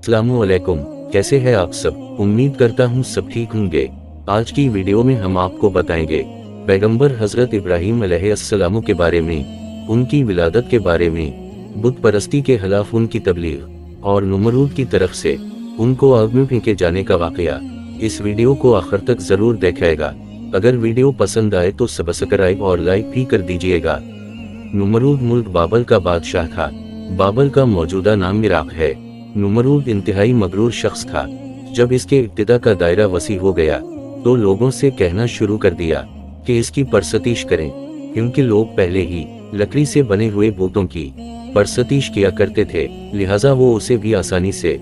अस्सलामुअलैकुम, कैसे हैं आप सब। उम्मीद करता हूँ सब ठीक होंगे। आज की वीडियो में हम आपको बताएंगे पैगंबर हजरत इब्राहीम अलैहिस्सलाम के बारे में, उनकी विलादत के बारे में, बुत परस्ती के खिलाफ उनकी तबलीग और नमरूद की तरफ से उनको आग में फेंके जाने का वाकया। इस वीडियो को आखिर तक जरूर देखिएगा। अगर वीडियो पसंद आए तो सब्सक्राइब और लाइक भी कर दीजिएगा। नमरूद मुल्क बाबल का बादशाह था। बाबल का मौजूदा नाम इराक है। नमरूद इंतहाई मगरूर शख्स था। जब इसके इब्तिदा का दायरा वसी हो गया तो लोगों से कहना शुरू कर दिया कि इसकी परसतीश करें, क्योंकि लोग पहले ही लकड़ी से बने हुए बूतों की परसतीश किया करते थे, लिहाजा वो उसे भी आसानी से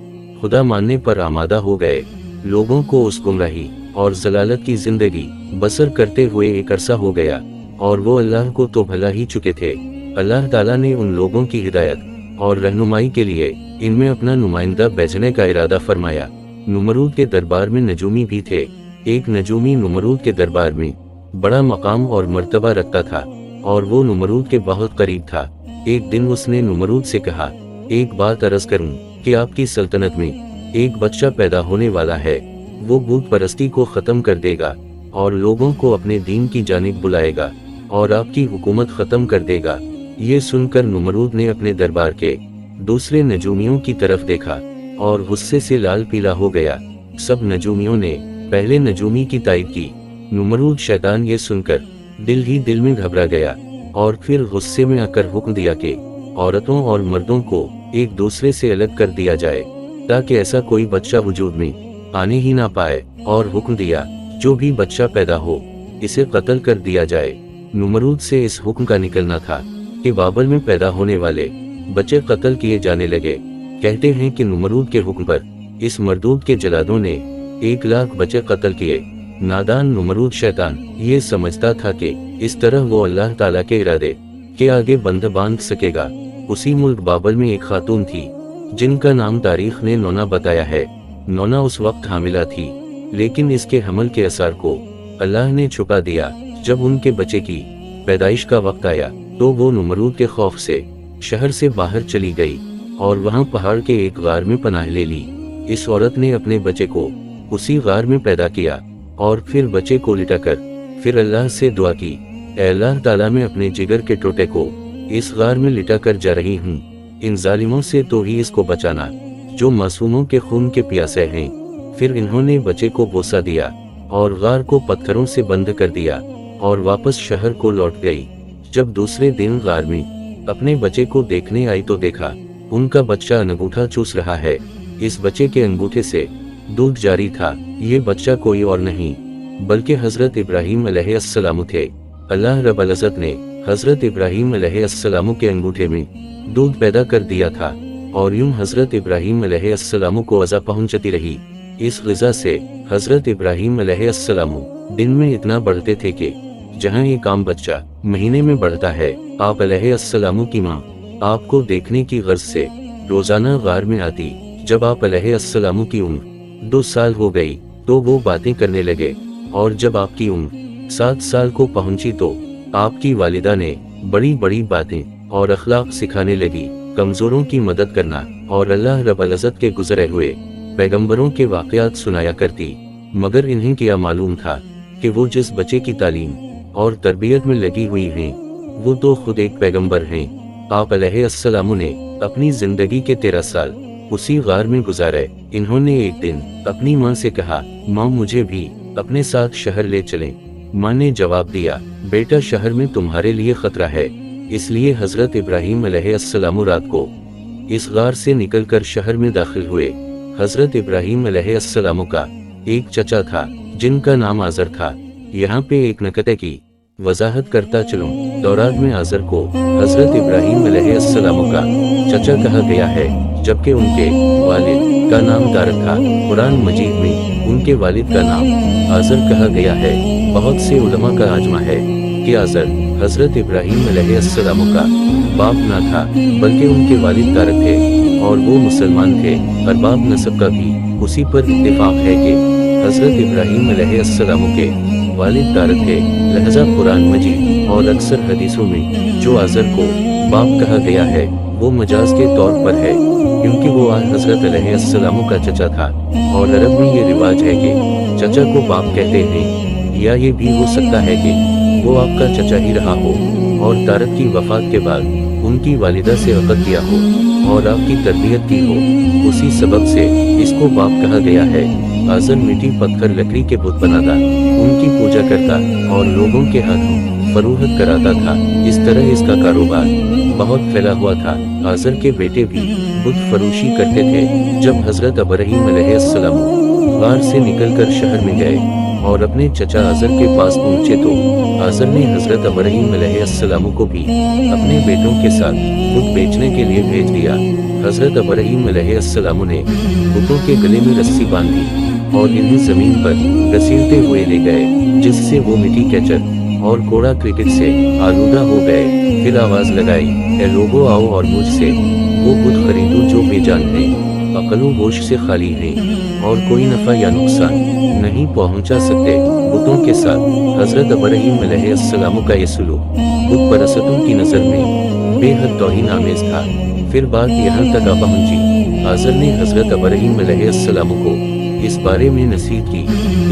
खुदा मानने पर आमादा हो गए। लोगों को उस गुमराही और जलालत की जिंदगी बसर करते हुए एक अरसा हो गया और वो अल्लाह को तो भला ही चुके थे। अल्लाह ताला ने उन लोगों की हिदायत और रहनुमाई के लिए इनमें अपना नुमाइंदा भेजने का इरादा फरमाया। नमरूद के दरबार में नजूमी भी थे। एक नजूमी नमरूद के दरबार में बड़ा मकाम और मर्तबा रखता था और वो नमरूद के बहुत करीब था। एक दिन उसने नमरूद से कहा, एक बात अर्ज करूं कि आपकी सल्तनत में एक बच्चा पैदा होने वाला है। वो बूत परस्ती को खत्म कर देगा और लोगों को अपने दीन की जानिब बुलाएगा और आपकी हुकूमत खत्म कर देगा। ये सुनकर नमरूद ने अपने दरबार के दूसरे नजूमियों की तरफ देखा और गुस्से से लाल पीला हो गया। सब नजूमियों ने पहले नजूमी की तायद की। नमरूद शैतान ये सुनकर दिल ही दिल में घबरा गया और फिर गुस्से में आकर हुक्म दिया कि औरतों और मर्दों को एक दूसरे से अलग कर दिया जाए ताकि ऐसा कोई बच्चा वजूद में आने ही ना पाए, और हुक्म दिया जो भी बच्चा पैदा हो इसे कत्ल कर दिया जाए। नमरूद से इस हुक्म का निकलना था कि बाबल में पैदा होने वाले बच्चे कत्ल किए जाने लगे। कहते हैं कि नमरूद के हुक्म पर इस मरदूद के जलादों ने 1 लाख बच्चे कत्ल किए। नादान नमरूद शैतान ये समझता था कि इस तरह वो अल्लाह ताला के इरादे के आगे बंद बांध सकेगा। उसी मुल्क बाबल में एक खातून थी जिनका नाम तारीख ने नोना बताया है। नोना उस वक्त हामिला थी, लेकिन इसके हमल के असर को अल्लाह ने छुपा दिया। जब उनके बच्चे की पैदाइश का वक्त आया तो वो नमरूद के खौफ से शहर से बाहर चली गई और वहां पहाड़ के एक गार में पनाह ले ली। इस औरत ने अपने बच्चे को उसी गार में पैदा किया और फिर बच्चे को लिटाकर फिर अल्लाह से दुआ की, ऐ अल्लाह ताला मैं अपने जिगर के टोटे को इस गार में लिटाकर जा रही हूँ। इन जालिमों से तो ही इसको बचाना जो मासूमों के खून के प्यासे हैं। फिर इन्होंने बच्चे को बोसा दिया और गार को पत्थरों से बंद कर दिया और वापस शहर को लौट गई। जब दूसरे दिन गार में अपने बच्चे को देखने आई तो देखा उनका बच्चा अंगूठा चूस रहा है। इस बच्चे के अंगूठे से दूध जारी था। ये बच्चा कोई और नहीं बल्कि हजरत इब्राहीम अलैहिस्सलाम थे। अल्लाह रब्बुल इज़्ज़त ने हजरत इब्राहीम अलैहिस्सलाम के अंगूठे में दूध पैदा कर दिया था और यूं हजरत इब्राहीम अलैहिस्सलाम को अज़ा पहुंचती रही। इस ग़िज़ा से हजरत इब्राहीम अलैहिस्सलाम दिन में इतना बढ़ते थे कि जहाँ एक आम बच्चा महीने में बढ़ता है, आप अलैहिस्सलाम की माँ आपको देखने की गर्ज से रोजाना गार में आती। जब आप अलैहिस्सलाम की उम्र 2 साल हो गई तो वो बातें करने लगे, और जब आपकी उम्र 7 साल को पहुंची तो आपकी वालिदा ने बड़ी बड़ी बातें और अखलाक सिखाने लगी। कमजोरों की मदद करना और अल्लाह रब्बुल इज़्ज़त के गुजरे हुए पैगंबरों के वाक़यात सुनाया करती। मगर इन्हें क्या मालूम था कि वो जिस बच्चे की तालीम और तरबियत में लगी हुई हैं वो तो खुद एक पैगंबर हैं। आप अलैहिस्सलाम ने अपनी जिंदगी के 13 साल उसी गार में गुजारे। इन्होंने एक दिन अपनी माँ से कहा, माँ मुझे भी अपने साथ शहर ले चलें। माँ ने जवाब दिया, बेटा शहर में तुम्हारे लिए खतरा है। इसलिए हजरत इब्राहीम अलैहिस्सलाम रात को इस गार से निकलकर शहर में दाखिल हुए। हजरत इब्राहीम अलैहिस्सलाम का एक चचा था जिनका नाम आज़र था। यहाँ पे एक नकते की वजाहत करता चलूं। तौरात में आज़र को हजरत इब्राहीम अलैहिस्सलाम का चचा कहा गया है, जबकि उनके वालिद का नाम तारक था। कुरान मजीद में उनके वालिद का नाम आज़र कहा गया है। बहुत से उलमा का आजमा है कि आज़र हजरत इब्राहीम अलैहिस्सलाम का बाप न था बल्कि उनके वालिद तारक थे और वो मुसलमान थे। अरबाब नसब का भी उसी पर इत्तेफाक है कि हजरत इब्राहीम अलैहिस्सलाम के वालिद तारक थे। लिहाजा कुरान मजीद और अक्सर हदीसों में जो आज़र को बाप कहा गया है वो मजाज के तौर पर है, क्योंकि वो हजरत अलैहिस्सलाम का चचा था, और अरब में ये रिवाज है कि चचा को बाप कहते हैं। या ये भी हो सकता है कि वो आपका चचा ही रहा हो और तारक की वफात के बाद उनकी वालिदा से अक़द किया हो और आपकी तरबियत की हो, उसी सबब से इसको बाप कहा गया है। आज़र मिट्टी पत्थर लकड़ी के बुत बनाता, उनकी पूजा करता और लोगों के हाथों फरोख्त कराता था। इस तरह इसका कारोबार बहुत फैला हुआ था। आज़र के बेटे भी बुत फरोशी करते थे। जब हजरत इब्राहीम अलैहिस्सलाम गार से निकलकर शहर में गए और अपने चचा आज़र के पास पहुंचे तो आज़र ने हजरत इब्राहीम अलैहिस्सलाम को भी अपने बेटों के साथ बुत बेचने के लिए भेज दिया। हजरत इब्राहीम अलैहिस्सलाम ने बुतों के गले में रस्सी बांधी और इन्हें जमीन पर घसीटते हुए ले गए, जिससे वो मिट्टी कैचर और कोड़ा क्रिकेट से आलूदा हो गए। फिर आवाज लगाई, ए लोगों आओ और मुझसे वो बुत खरीदो जो बेजान है, अकलो होश से खाली है और कोई नफा या नुकसान नहीं पहुंचा सकते। बुतों के साथ हजरत इब्राहीम अलैहिस्सलाम का ये सुलूक बुत परस्तों की नजर में बेहद तौहीन आमेज था। फिर बात यहाँ तक आ पहुंची, आज़र ने हजरत इब्राहीम अलैहिस्सलाम को इस बारे में नसीहत की।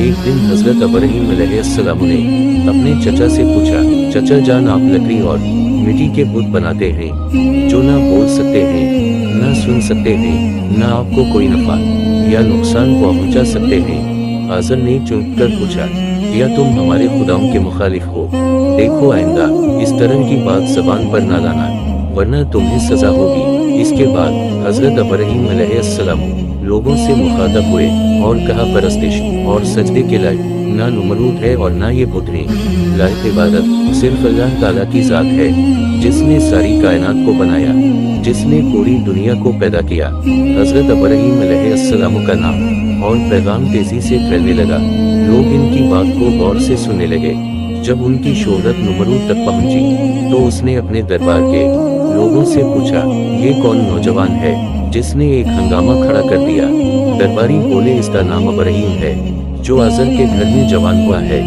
एक दिन हजरत इब्राहीम अलैहिस्सलाम ने अपने चचा से पूछा, चचा जान आप लकड़ी और मिट्टी के बुत बनाते हैं जो ना बोल सकते हैं, ना सुन सकते हैं, ना आपको कोई नफा या नुकसान पहुंचा सकते हैं। आज़र ने चुप कर पूछा, या तुम हमारे खुदाओं के मुखालिफ हो? देखो आइंदा इस तरह की बात ज़बान पर ना लाना, वरना तुम्हें सजा होगी। इसके बाद हजरत इब्राहीम अलैहिस्सलाम लोगों से मुखातब हुए और कहा, परस्तिश और सजदे के लायक ना नमरूद है और ना ये बुत हैं। लायक इबादत सिर्फ अल्लाह ताला की ज़ात है, जिसने सारी कायनात को बनाया, जिसने पूरी दुनिया को पैदा किया। हजरत इब्राहीम अलैहिस्सलाम का नाम और पैगाम तेजी से फैलने लगा। लोग इनकी बात को गौर से सुनने लगे। जब उनकी शोहरत नमरूद तक पहुंची तो उसने अपने दरबार के लोगों से पूछा, ये कौन नौजवान है जिसने एक हंगामा खड़ा कर दिया? दरबारी बोले, इसका नाम इब्राहीम है जो आज़र के घर में जवान हुआ है।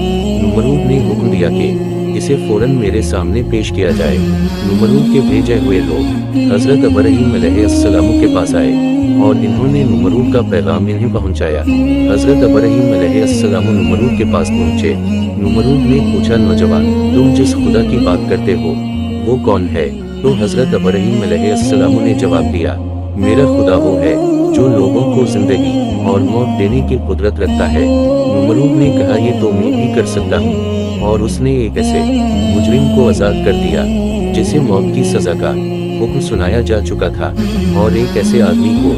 नमरूद ने हुक्म दिया कि इसे फौरन मेरे सामने पेश किया जाए। नमरूद के भेजे हुए लोग हजरत इब्राहीम अलैहिस्सलाम के पास आए और इन्होंने नमरूद का पैगाम इन्हें पहुंचाया। हजरत इब्राहीम अलैहिस्सलाम नमरूद के पास पहुंचे। नमरूद ने पूछा, नौजवान तुम जिस खुदा की बात करते हो वो कौन है? तो हजरत इब्राहीम अलैहिस्सलाम ने जवाब दिया, मेरा खुदा वो है जो लोगों को जिंदगी और मौत देने की कुदरत रखता है। नमरूद ने कहा, ये तो मैं भी कर सकता हूँ। और उसने एक ऐसे मुजरिम को आज़ाद कर दिया जिसे मौत की सजा का हुक्म सुनाया जा चुका था, और एक ऐसे आदमी को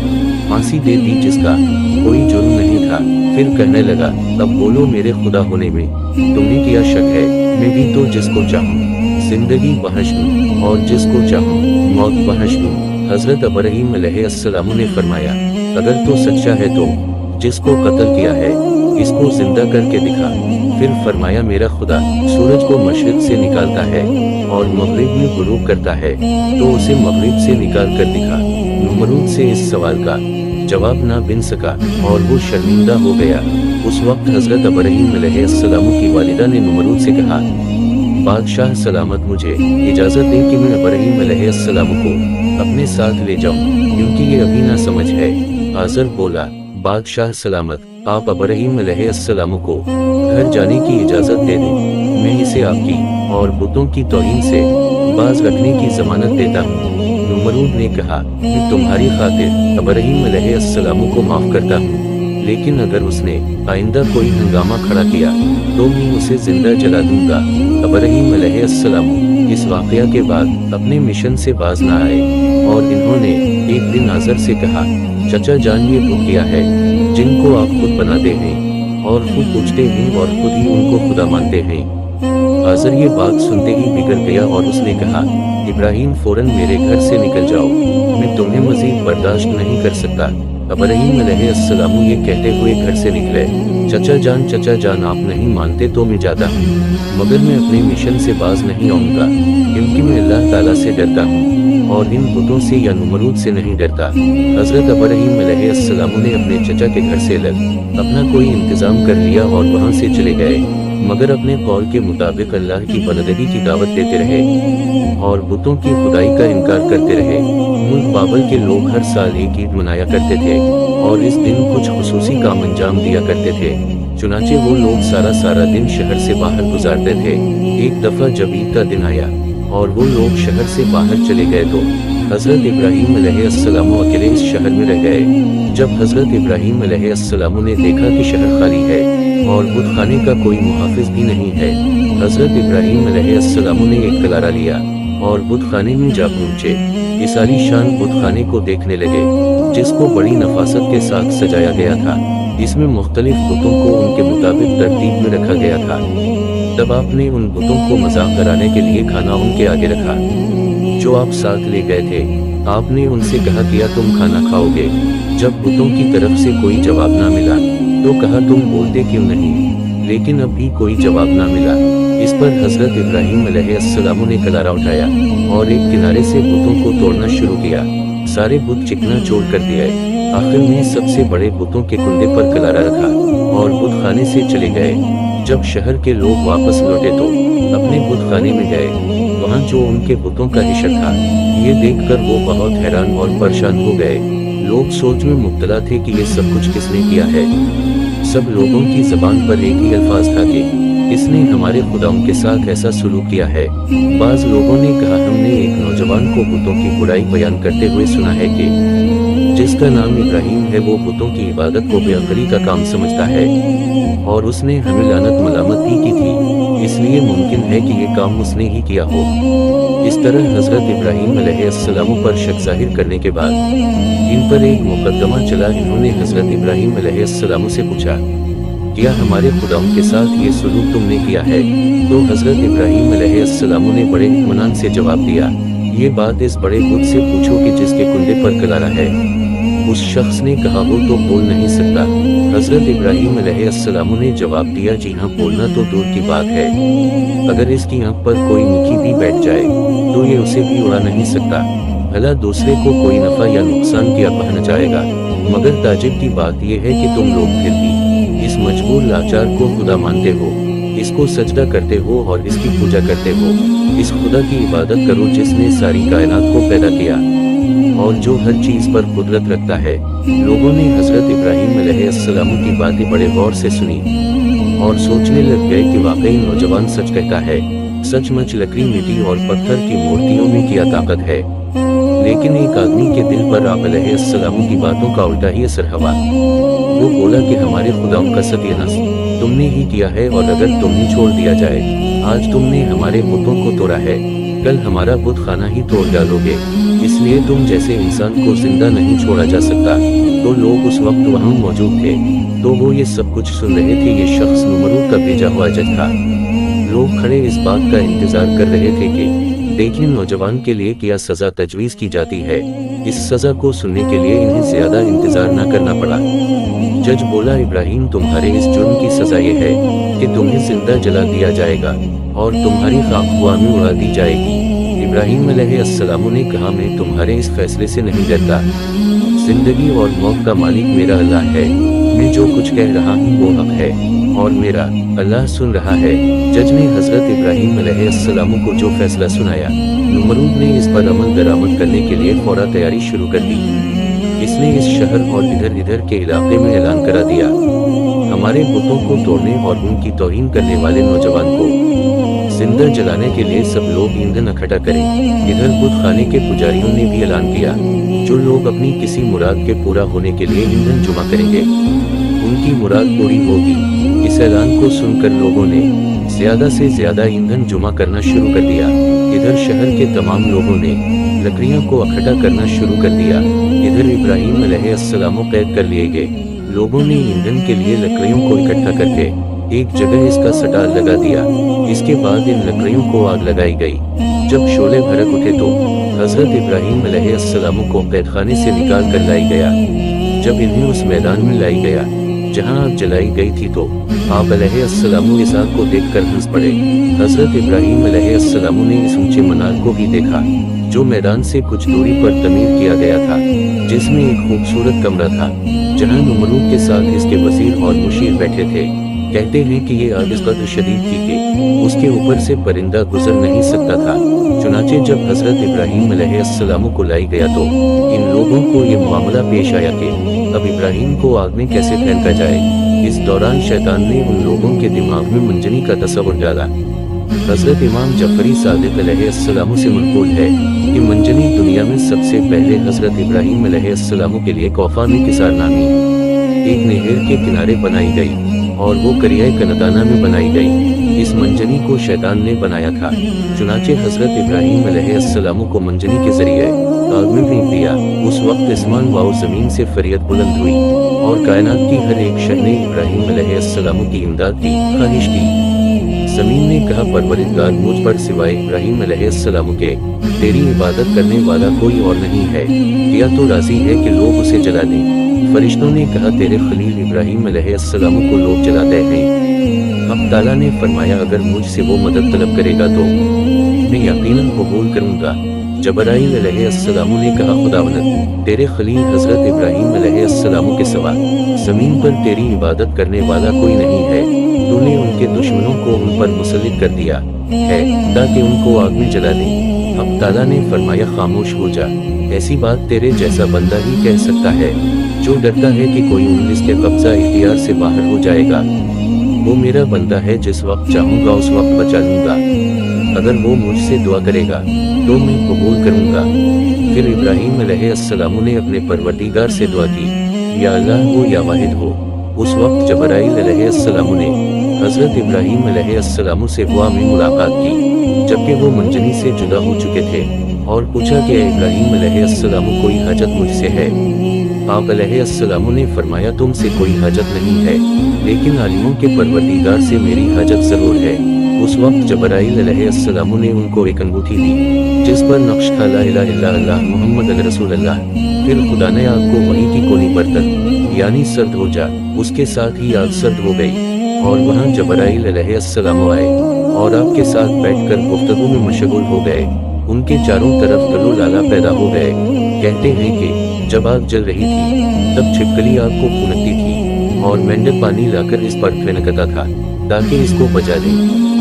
फांसी दे दी जिसका कोई जुर्म नहीं था। फिर कहने लगा, अब बोलो मेरे खुदा होने में तुम्हें क्या शक है? मैं भी तो जिसको चाहूँ जिंदगी बख्श दूँ और जिसको चाहूँ मौत बख्श दूँ। हजरत इब्राहीम अलैहिस्सलाम ने फरमाया, अगर तो सच्चा है तो जिसको कत्ल किया है इसको जिंदा करके दिखा। फिर फरमाया, मेरा खुदा सूरज को मशरिक से निकालता है और मगरिब में गुरूब करता है, तो उसे मगरिब से निकाल कर दिखा। नमरूद से इस सवाल का जवाब ना बिन सका और वो शर्मिंदा हो गया। उस वक्त हजरत इब्राहीम अलैहिस्सलाम की वालिदा ने नमरूद से कहा, बादशाह सलामत, मुझे इजाज़त दें कि मैं इब्राहीम अलैहिस्सलाम को अपने साथ ले जाऊं, क्योंकि ये अभी ना समझ है। आज़र बोला, बादशाह सलामत, आप इब्राहीम अलैहिस्सलाम को घर जाने की इजाज़त दे दें। मैं इसे आपकी और बुतों की तौहीन से बाज रखने की ज़मानत देता हूँ। नमरूद ने कहा, मैं तुम्हारी खातिर इब्राहीम अलैहिस्सलाम को माफ़ करता हूँ, लेकिन अगर उसने आइंदा कोई हंगामा खड़ा किया तो मैं उसे जिंदा जला दूंगा। इब्राहीम अलैहिस्सलाम इस वाक़या के बाद अपने मिशन से बाज न आए और इन्होंने एक दिन आज़र से कहा, चचा जान, ये वो क्या है जिनको आप खुद बनाते हैं और खुद पूछते हैं और खुद ही उनको खुदा मानते हैं? आज़र ये बात सुनते ही बिगड़ गया और उसने कहा, इब्राहीम फौरन मेरे घर से निकल जाओ, मैं तुम्हें मजीद बर्दाश्त नहीं कर सकता। इब्राहीम अलैहिस्सलाम ये कहते हुए घर से निकले। चचा जान, आप नहीं मानते तो मैं जाता हूँ, मगर मैं अपने मिशन से बाज नहीं आऊँगा, क्योंकि मैं अल्लाह ताला से डरता हूँ और इन बुतों से या नमरूद से नहीं डरता। हजरत इब्राहीम अलैहिस्सलाम ने अपने चचा के घर से अलग अपना कोई इंतजाम कर लिया और वहाँ से चले गए। मगर अपने कौल के मुताबिक अल्लाह की बंदगी की दावत देते रहे और बुतों की खुदाई का इनकार करते रहे। मुल्क बाबल के लोग हर साल एक ईद मनाया करते थे और इस दिन कुछ खुसूसी काम अंजाम दिया करते थे। चुनाचे वो लोग सारा दिन शहर से बाहर गुजारते थे। एक दफा जब ईद का दिन आया और वो लोग शहर से बाहर चले गए तो हजरत इब्राहीम अलैहिस्सलाम अकेले इस शहर में रह गए। जब हजरत इब्राहीम अलैहिस्सलाम ने देखा कि शहर खाली है और बुतखाने का कोई मुहाफिज भी नहीं है, हजरत इब्राहीम अलैहिस्सलाम ने एक कलारा लिया और बुतखाने में जा पहुंचे। इस आलीशान बुतखाने को देखने लगे जिसको बड़ी नफासत के साथ सजाया गया था। इसमें मुख्तलिफ बुतों को उनके मुताबिक तरतीब में रखा गया था। तब आपने उन बुतों को मजाक कराने के लिए खाना उनके आगे रखा जो आप साथ ले गए थे। आपने उनसे कहा किया तुम खाना खाओगे। जब बुतों की तरफ से कोई जवाब ना मिला तो कहा तुम बोलते क्यों नहीं, लेकिन अब भी कोई जवाब ना मिला। इस पर हजरत इब्राहीम अलैहिस्सलाम ने कलारा उठाया और एक किनारे से बुतों को तोड़ना शुरू किया। सारे बुत चिकना चोर कर दिए। आखिर में सबसे बड़े बुतों के कुंदे पर कलारा रखा और बुतखाने से चले गए। जब शहर के लोग वापस लौटे तो अपने बुतखाने में गए। वहाँ जो उनके बुतों का हिशर था ये देखकर वो बहुत हैरान और परेशान हो गए। लोग सोच में मुब्तला थे कि ये सब कुछ किसने किया है। सब लोगों की जबान पर एक ही अल्फाज था कि इसने हमारे खुदाओं के साथ ऐसा सलूक किया है। बाज लोगों ने कहा हमने एक नौजवान को बुतों की बुराई बयान करते हुए सुना है कि जिसका नाम इब्राहीम है वो बुतों की इबादत को बेअक्ली का काम समझता है और उसने हमें लानत मलामत भी की थी, इसलिए मुमकिन है कि ये काम उसने ही किया हो। इस तरह हजरत इब्राहीम अलैहिस्सलाम पर शक जाहिर करने के बाद इन पर एक मुकदमा चला। इन्होंने हजरत इब्राहीम अलैहिस्सलाम से पूछा क्या हमारे खुदाओं के साथ ये सलूक तुमने किया है? तो हजरत इब्राहीम अलैहिस्सलाम ने बड़े इत्मीनान से जवाब दिया ये बात इस बड़े बुत से पूछो कि जिसके कुंडे पर कलारा है। उस शख्स ने कहा वो तो बोल नहीं सकता। हजरत इब्राहीम अलैहिस्सलाम ने जवाब दिया जी हाँ, बोलना तो दूर की बात है, अगर इसकी आंख पर कोई मक्खी भी बैठ जाए तो ये उसे भी उड़ा नहीं सकता। भला दूसरे को कोई नफा या नुकसान क्या पहुंच जाएगा। मगर ताज्जुब की बात यह है कि तुम लोग फिर भी इस मजबूर लाचार को खुदा मानते हो, इसको सजदा करते हो और इसकी पूजा करते हो। इस खुदा की इबादत करो जिसने सारी कायनात को पैदा किया और जो हर चीज पर कुदरत रखता है। लोगों ने हजरत इब्राहीम अलैहिस्सलाम की बातें बड़े गौर से सुनी और सोचने लग गए कि वाकई नौजवान सच कहता है। सचमुच लकड़ी, मिट्टी और पत्थर की मूर्तियों में क्या ताकत है। लेकिन एक आदमी के दिल पर आप अलैहिस्सलाम की बातों का उल्टा ही असर हुआ। वो बोला कि हमारे खुदाओं का सत्यानाश तुमने ही किया है और अगर तुम्हें छोड़ दिया जाए, आज तुमने हमारे बुतों को तोड़ा है, कल हमारा बुत खाना ही तोड़ डालोगे, इसलिए तुम जैसे इंसान को जिंदा नहीं छोड़ा जा सकता। तो लोग उस वक्त वहाँ मौजूद थे तो वो ये सब कुछ सुन रहे थे। ये शख्स नमरूद का भेजा हुआ जज था। लोग खड़े इस बात का इंतजार कर रहे थे कि देखिए नौजवान के लिए क्या सजा तजवीज की जाती है। इस सजा को सुनने के लिए इन्हें ज्यादा इंतजार न करना पड़ा। जज बोला इब्राहीम, तुम्हारे इस जुर्म की सजा ये है कि तुम्हें जिंदा जला दिया जाएगा और तुम्हारी खाक हवा में उड़ा दी जाएगी। इब्राहीम अलैहिस्सलाम ने कहा मैं तुम्हारे इस फैसले से नहीं डरता। जिंदगी और मौत का मालिक मेरा अल्लाह है। मैं जो कुछ कह रहा हूँ वो हक है और मेरा अल्लाह सुन रहा है। जज ने हजरत इब्राहीम अलैहिस्सलाम को जो फैसला सुनाया, नमरूद ने इस पर अमल दरामद करने के लिए फौरा तैयारी शुरू कर दी। इसने इस शहर और इधर इधर के इलाके में ऐलान करा दिया हमारे बुतों को तोड़ने और उनकी तौहीन करने वाले नौजवान को जिंदा जलाने के लिए सब लोग ईंधन इकट्ठा करें। इधर बुत खाने के पुजारियों ने भी ऐलान किया जो लोग अपनी किसी मुराद के पूरा होने के लिए ईंधन जमा करेंगे उनकी मुराद पूरी होगी। इस ऐलान को सुनकर लोगों ने ज्यादा से ज्यादा ईंधन जमा करना शुरू कर दिया। इधर शहर के तमाम लोगों ने लकड़ियों को इकट्ठा करना शुरू कर दिया। इधर इब्राहीम अलैहिस्सलाम कैद कर लिए गए। लोगों ने ईंधन के लिए लकड़ियों को इकट्ठा करके एक जगह इसका सटाल लगा दिया। इसके बाद इन लकड़ियों को आग लगाई गई। जब शोले भड़क उठे तो हजरत इब्राहीम अलैहिस्सलाम को कैदखाने से निकाल कर लाई गया। जब इन्हें उस मैदान में लाई गया जहां आग जलाई गई थी तो आप अलैहिस्सलाम इस आग को देखकर हंस पड़े। हजरत इब्राहीम अलैहिस्सलाम ने इस ऊंचे मनार को भी देखा जो मैदान से कुछ दूरी पर तमीर किया गया था, जिसमें एक खूबसूरत कमरा था जहां नमरूद के साथ इसके वजीर और मुशीर बैठे थे। कहते हैं कि ये आग इस कदर शदीद थी कि उसके ऊपर से परिंदा गुजर नहीं सकता था। चुनाचे जब हजरत इब्राहीम अलैहिस्सलाम को लाई गया तो इन लोगों को ये मामला पेश आया कि अब इब्राहीम को आग में कैसे फेंका जाए। इस दौरान शैतान ने उन लोगों के दिमाग में मंजनी का तस्वर डाला। हजरत इमाम जफरी सादिक अलैहिस्सलाम से मनक़ूल है कि मंजनी दुनिया में सबसे पहले हजरत इब्राहीम अलैहिस्सलाम के लिए कौफा में किसार नामी एक नहर के किनारे बनाई गई और वो करिया कनदाना में बनाई गई। इस मंजनी को शैतान ने बनाया था। चुनाचे हजरत इब्राहीम अलैहिस्सलाम को मंजनी के जरिए आग में फेंक दिया। उस वक्त आसमान व जमीन से फरियाद बुलंद हुई और कायनात की हर एक शय ने इब्राहीम अलैहिस्सलाम की इमदाद की ख्वाहिश की। जमीन ने कहा, परवरिदगार मुझ पर सिवाय इब्राहीम अलैहिस्सलाम के तेरी इबादत करने वाला कोई और नहीं है, क्या तो राजी है कि लोग उसे जला दें। फरिश्तों ने कहा, तेरे खलील इब्राहीम अलैहिस्सलाम को लोग जलाते हैं। अब ताला ने फरमाया, अगर मुझसे वो मदद तलब करेगा तो मैं यकीनन कबूल करूंगा। जबराइल अलैहिस्सलाम ने कहा, खुदावंद तेरे खलील हजरत इब्राहीम अलैहिस्सलाम के सिवा जमीन पर तेरी इबादत करने वाला कोई नहीं है। तूने उनके दुश्मनों को उन पर मुसल्लित कर दिया है ताकि उनको आग में जला दें। अब ताला ने फरमाया, खामोश हो जा, ऐसी बात तेरे जैसा बंदा ही कह सकता है जो डरता है कि कोई इसके कब्जा इख्तियार से बाहर हो जाएगा। वो मेरा बंदा है, जिस वक्त चाहूंगा उस वक्त बचा लूंगा। अगर वो मुझसे दुआ करेगा तो मैं कबूल करूंगा। फिर इब्राहीम अलैहिस्सलाम ने अपने परवरदिगार से दुआ की, या अल्लाह हो या वाहिद हो। उस वक्त जबराइल अलैहिस्सलाम ने हजरत इब्राहीम अलैहिस्सलाम से दुआ में मुलाकात की जबकि वो मंजनी से जुदा हो चुके थे और पूछा कि इब्राहीम अलैहिस्सलाम कोई हाजत मुझसे है। आप अलैहिस्सलाम ने फरमाया, तुमसे कोई हाजत नहीं है, लेकिन आलिमों के परवरदिगार से मेरी हाजत जरूर है। उस वक्त जबराइल अलैहिस्सलाम ने उनको एक अंगूठी दी जिस पर नक्श था ला इलाहा इल्लल्लाह मुहम्मद रसूलुल्लाह। फिर खुदा ने आग को वहीं की कोनी बर्तन यानी सर्द हो जा, उसके साथ ही आग सर्द हो गई और वहां जबराइल अलैहिस्सलाम आए और आपके साथ बैठकर गुफ्तगू में मशगूल हो गए। उनके चारों तरफ गलो लाला पैदा हो गए। कहते हैं कि जब आग जल रही थी तब छिपकली आग को फूंकती थी और मेंढक पानी लाकर इस पर फेंकता था ताकि इसको बचा दे।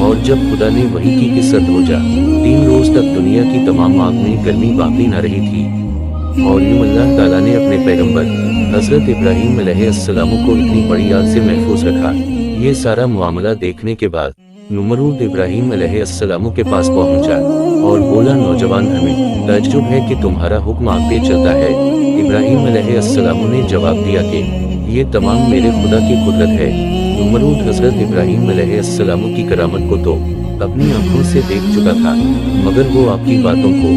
और जब खुदा ने वही की कि सर्द हो जा, 3 रोज तक दुनिया की तमाम आग में गर्मी बाकी न रही थी। और यूं अल्लाह ताला ने अपने पैगंबर हजरत इब्राहीम अलैहिस्सलाम को इतनी बड़ी आग से महफूज रखा। ये सारा मामला देखने के बाद नमरूद इब्राहीम अलैहिस्सलाम के पास पहुंचा और बोला, नौजवान, हमें ताज्जुब है कि तुम्हारा हुक्म आग पे चलता है। इब्राहीम अलैहिस्सलाम ने जवाब दिया कि ये तमाम मेरे खुदा की कुदरत है। नमरूद हजरत इब्राहीम अलैहिस्सलाम की करामत को तो अपनी आंखों से देख चुका था, मगर वो आपकी बातों को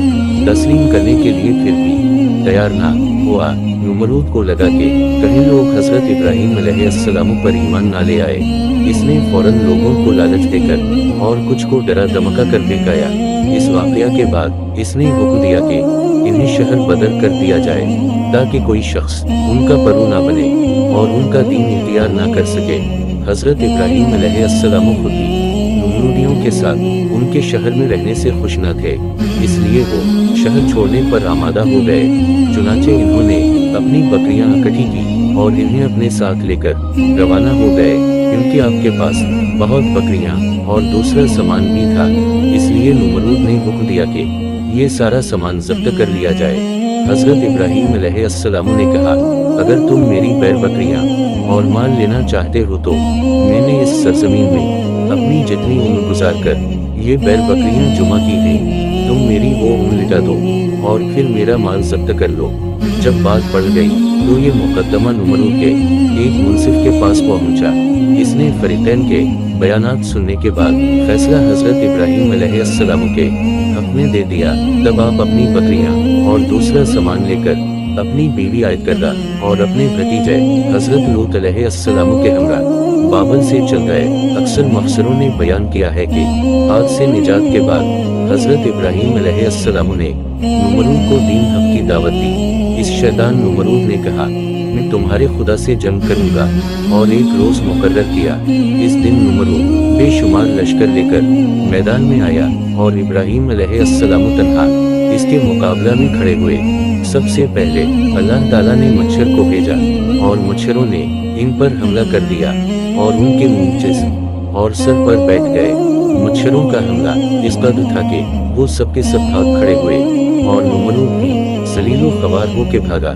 तस्लीम करने के लिए फिर भी तैयार ना हुआ। नमरूद को लगा कि कहीं लोग हजरत इब्राहीम अलैहिस्सलाम पर ईमान ना ले आए। इसने फौरन लोगों को लालच देकर और कुछ को डरा धमका कर फेंकाया। इस वाकया के बाद इसने हुक्म दिया कि इन्हें शहर बदर कर दिया जाए ताकि कोई शख्स उनका परू ना बने और उनका दीन इख्तियार ना कर सके। हजरत इब्राहीम अलैहिस्सलाम खुद भी नमरूदियों के साथ उनके शहर में रहने से खुश न थे, इसलिए वो शहर छोड़ने पर आमादा हो गए। चुनाचे इन्होंने अपनी बकरियां इकट्ठी की और इन्हें अपने साथ लेकर रवाना हो गए, क्योंकि आपके पास बहुत बकरियां और दूसरा सामान भी था। इसलिए नमरूद ने हुक्म दिया कि ये सारा सामान जब्त कर लिया जाए। हजरत इब्राहीम अलैहिस्सलाम ने कहा, अगर तुम मेरी बैर बकरियां और माल लेना चाहते हो तो मैंने इस सरजमीन में अपनी जितनी उम्र गुजार कर ये बैर बकरियां जुमा की हैं, तुम मेरी वो उम्र लिटा दो और फिर मेरा माल जब्त कर लो। जब बात बढ़ गई तो ये मुकद्दमा नमरूद के एक मुंसिफ के पास पहुंचा। इसने फरीकैन के बयानात सुनने के बाद फैसला हजरत इब्राहीम अलैहिस्सलाम के हक में दे दिया। तब आप अपनी बकरियां और दूसरा सामान लेकर अपनी बीवी आयत करदा और अपने भतीजे हजरत लूत अलैहिस्सलाम के हमरा बाबल से चल गए। अक्सर मफसरों ने बयान किया है कि आग से निजात के बाद हजरत इब्राहीम अलैहिस्सलाम ने नमरूद को दीन हक की दावत दी। इस शैतान नमरूद ने कहा, मैं तुम्हारे खुदा से जंग करूंगा और एक रोज मुकर्रर किया। इस दिन नमरूद बेशुमार लश्कर लेकर मैदान में आया और इब्राहीम अलैहिस्सलाम तन्हा इसके मुकाबला में खड़े हुए। सबसे पहले अल्लाह ताला ने मच्छर को भेजा और मच्छरों ने इन पर हमला कर दिया और उनके मुंह जिस्म और सर पर बैठ गए। मच्छरों का हमला इस कदर था कि वो सबके सब भाग खड़े हुए और नमरूद भी सलीलो खवार होके भागा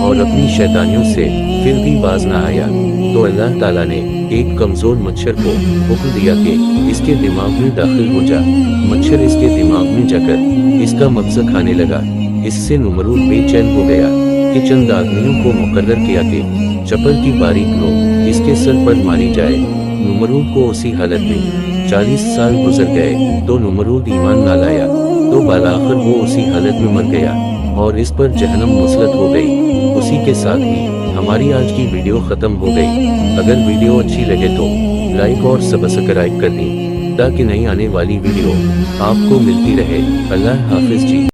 और अपनी शैतानियों से फिर भी बाज न आया। तो अल्लाह ताला ने एक कमजोर मच्छर को हुक्म दिया कि इसके दिमाग में दाखिल हो जा। मच्छर इसके दिमाग में जाकर इसका मगज़ खाने लगा। इससे नमरूद बेचैन हो गया कि चंद आदमियों को मुकर्रर किया कि चप्पल की बारीक नोक इसके सर पर मारी जाए। नमरूद को उसी हालत में 40 साल गुजर गए तो नमरूद ईमान न लाया, तो बालाखिर वो उसी हालत में मर गया और इस पर जहन्नम मुसलत हो गई। उसी के साथ ही हमारी आज की वीडियो खत्म हो गई। अगर वीडियो अच्छी लगे तो लाइक और सब्सक्राइब कर दें ताकि नई आने वाली वीडियो आपको मिलती रहे। अल्लाह हाफिज जी।